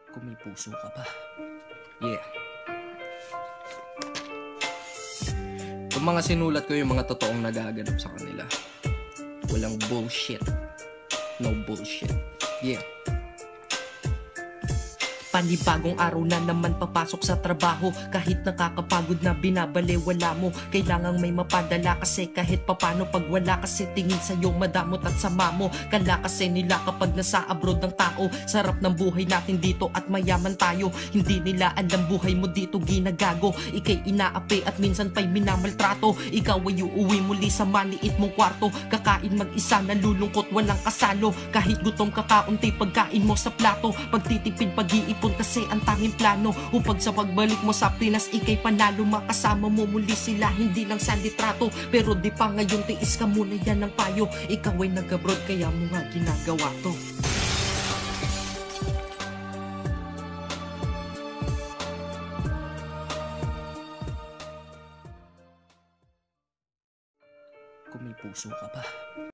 Kung may puso ka pa. Yeah. Itong mga sinulat ko yung mga totoong nagaganap sa kanila. Walang bullshit. No bullshit. Yeah. Panibagong araw na naman papasok sa trabaho. Kahit nakakapagod na binabalewala mo, kailangang may mapadala kasi kahit papano. Pag wala kasi tingin sa'yo madamot at sama mo. Kala kasi nila kapag nasa abroad ng tao, sarap ng buhay natin dito at mayaman tayo. Hindi nila alam buhay mo dito ginagago. Ika'y inaapi at minsan pa'y minamaltrato. Ikaw ay uuwi muli sa maliit mong kwarto. Kakain mag-isa, nalulungkot, walang kasalo. Kahit gutom ka kaunti pagkain mo sa plato. Pagtitipid, pag-iipon kasi ang tanging plano. Upag sa pagbalik mo sa Pinas, ikay panalo. Makasama mo muli sila, hindi lang sa litrato. Pero di pa ngayon, tiis ka muna yan ng payo. Ikaw ay nag-abroad, kaya mo nga ginagawa to. Kung may puso ka pa.